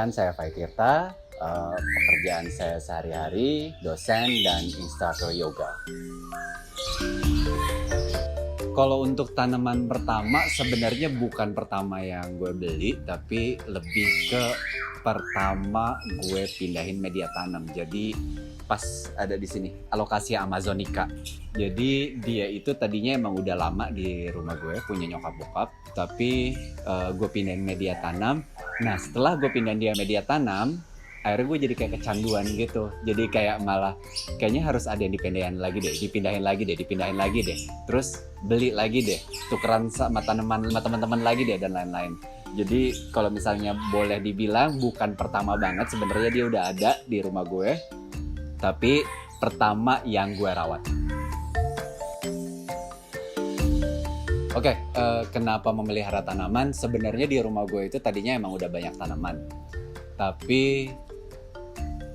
Perkenalkan, saya Fai Tirta. Pekerjaan saya sehari-hari dosen dan instruktur yoga. Kalau untuk tanaman pertama, sebenarnya bukan pertama yang gue beli, tapi lebih ke pertama gue pindahin media tanam. Jadi pas ada di sini, Alocasia amazonica. Jadi dia itu tadinya emang udah lama di rumah gue, punya nyokap bokap, tapi gue pindahin media tanam. Nah setelah gue pindahin dia media tanam, akhirnya gue jadi kayak kecanduan gitu. Jadi kayak malah kayaknya harus ada yang dipindahin lagi deh. Terus beli lagi deh, tukeran sama tanaman sama teman-teman lagi deh dan lain-lain. Jadi kalau misalnya boleh dibilang bukan pertama banget, sebenarnya dia udah ada di rumah gue, tapi pertama yang gue rawat. Oke, kenapa memelihara tanaman? Sebenarnya di rumah gue itu tadinya emang udah banyak tanaman, tapi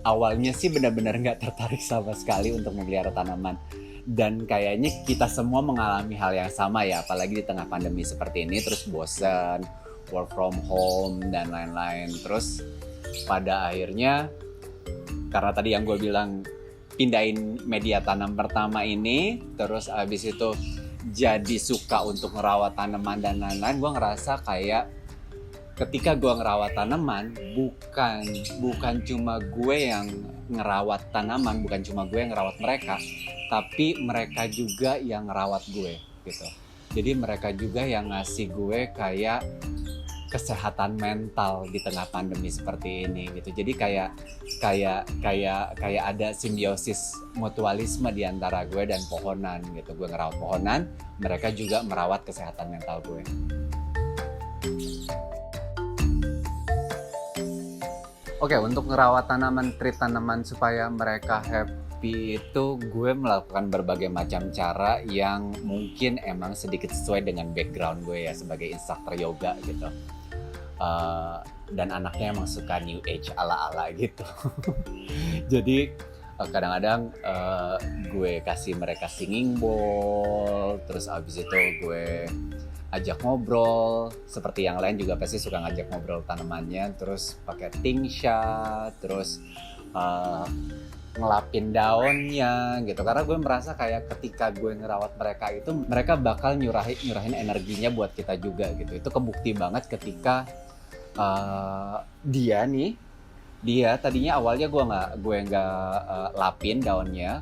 awalnya sih benar-benar nggak tertarik sama sekali untuk memelihara tanaman. Dan kayaknya kita semua mengalami hal yang sama ya, apalagi di tengah pandemi seperti ini, terus bosen, work from home, dan lain-lain. Terus pada akhirnya, karena tadi yang gue bilang, pindahin media tanam pertama ini, terus abis itu jadi suka untuk ngerawat tanaman dan lain-lain, gue ngerasa kayak ketika gue ngerawat tanaman, bukan cuma gue yang ngerawat tanaman, bukan cuma gue yang ngerawat mereka, tapi mereka juga yang ngerawat gue gitu. Jadi mereka juga yang ngasih gue kayak kesehatan mental di tengah pandemi seperti ini gitu. Jadi kayak ada simbiosis mutualisme di antara gue dan pohonan gitu. Gue ngerawat pohonan, mereka juga merawat kesehatan mental gue. Oke, untuk ngerawat tanaman, treat tanaman supaya mereka happy itu gue melakukan berbagai macam cara yang mungkin emang sedikit sesuai dengan background gue ya sebagai instruktur yoga gitu. Dan anaknya emang suka new age ala-ala gitu. Jadi kadang-kadang gue kasih mereka singing bowl, terus abis itu gue ajak ngobrol, seperti yang lain juga pasti suka ngajak ngobrol tanamannya, terus pakai tingsha, terus ngelapin daunnya gitu. Karena gue merasa kayak ketika gue ngerawat mereka itu, mereka bakal nyurahin energinya buat kita juga gitu. Itu kebukti banget ketika dia tadinya awalnya gue nggak lapin daunnya.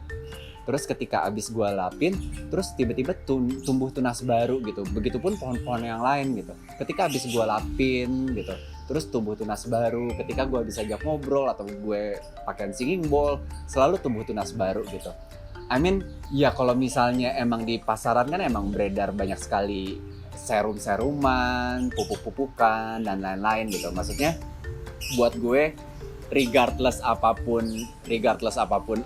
Terus ketika abis gue lapin, terus tiba-tiba tumbuh tunas baru gitu. Begitupun pohon-pohon yang lain gitu. Ketika abis gue lapin gitu, terus tumbuh tunas baru. Ketika gue bisa ajak ngobrol atau gue pakai singing bowl, selalu tumbuh tunas baru gitu. I mean, ya kalau misalnya emang di pasaran kan emang beredar banyak sekali serum-seruman, pupuk-pupukan, dan lain-lain gitu. Maksudnya buat gue, regardless apapun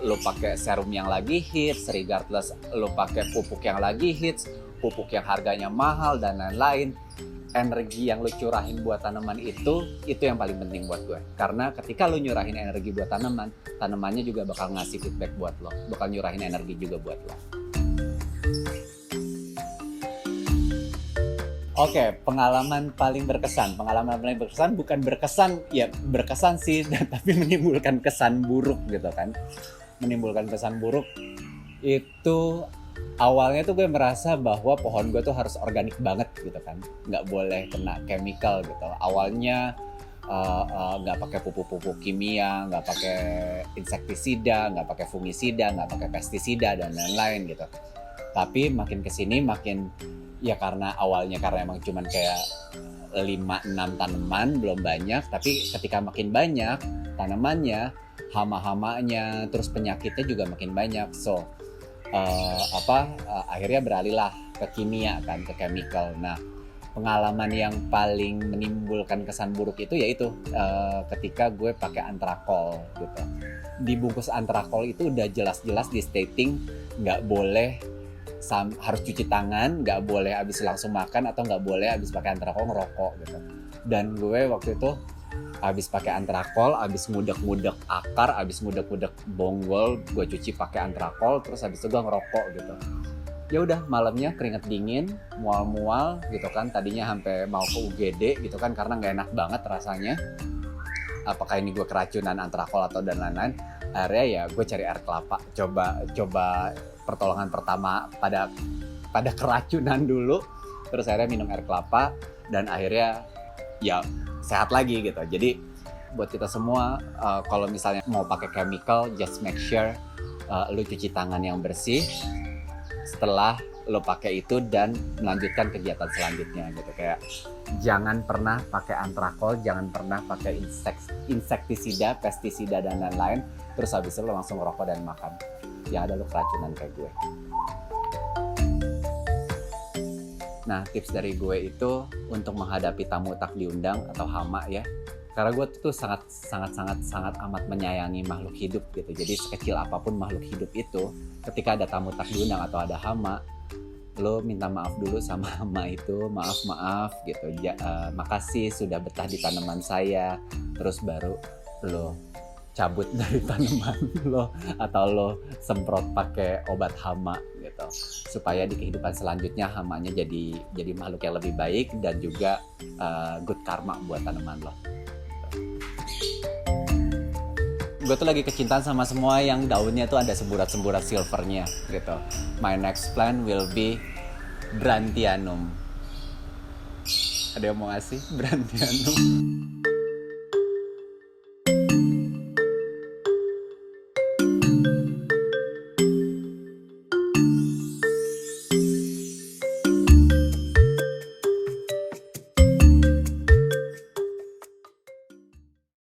lo pakai serum yang lagi hits, regardless lo pakai pupuk yang lagi hits, pupuk yang harganya mahal dan lain-lain, energi yang lo curahin buat tanaman itu yang paling penting buat gue. Karena ketika lo nyurahin energi buat tanamannya juga bakal ngasih feedback buat lo, bakal nyurahin energi juga buat lo. Oke, pengalaman paling berkesan bukan berkesan sih, tapi menimbulkan kesan buruk gitu kan. Menimbulkan kesan buruk itu awalnya tuh gue merasa bahwa pohon gue tuh harus organik banget gitu kan, nggak boleh kena chemical gitu. Awalnya nggak pakai pupuk-pupuk kimia, nggak pakai insektisida, nggak pakai fungisida, nggak pakai pestisida dan lain-lain gitu. Tapi makin kesini ya karena emang cuman kayak 5-6 tanaman, belum banyak. Tapi ketika makin banyak tanamannya, hama-hamanya, terus penyakitnya juga makin banyak. So akhirnya beralihlah ke kimia kan, ke chemical. Nah, pengalaman yang paling menimbulkan kesan buruk itu yaitu ketika gue pakai antrakol gitu. Di bungkus antrakol itu udah jelas-jelas di stating nggak boleh harus cuci tangan, nggak boleh abis langsung makan, atau nggak boleh abis pakai antrakol ngerokok gitu. Dan gue waktu itu abis pakai antrakol, abis ngudek-ngudek akar, abis ngudek-ngudek bonggol, gue cuci pakai antrakol, terus abis itu gue ngerokok gitu. Ya udah, malamnya keringet dingin, mual-mual gitu kan, tadinya sampai mau ke UGD gitu kan karena nggak enak banget rasanya. apakah ini gue keracunan antrakol atau dan lain-lain. Akhirnya ya gue cari air kelapa, coba pertolongan pertama pada keracunan dulu, terus akhirnya minum air kelapa dan akhirnya ya sehat lagi gitu. Jadi buat kita semua, kalau misalnya mau pakai chemical, just make sure lu cuci tangan yang bersih setelah lo pakai itu dan melanjutkan kegiatan selanjutnya gitu. Kayak jangan pernah pakai antrakol, jangan pernah pakai insektisida, pestisida dan lain-lain, terus habis itu lo langsung ngerokok dan makan. Ya ada lo keracunan kayak gue. Nah, tips dari gue itu untuk menghadapi tamu tak diundang atau hama ya. Karena gue tuh sangat amat menyayangi makhluk hidup gitu. Jadi sekecil apapun makhluk hidup itu, ketika ada tamu tak diundang atau ada hama, lo minta maaf dulu sama hama itu, maaf gitu. Makasih sudah betah di tanaman saya. Terus baru lo cabut dari tanaman lo atau lo semprot pakai obat hama gitu, supaya di kehidupan selanjutnya hamanya jadi makhluk yang lebih baik dan juga good karma buat tanaman lo. Gue tuh lagi kecintaan sama semua yang daunnya tuh ada semburat-semburat silvernya gitu. My next plant will be Brandtianum. Ada yang mau ngasih Brandtianum?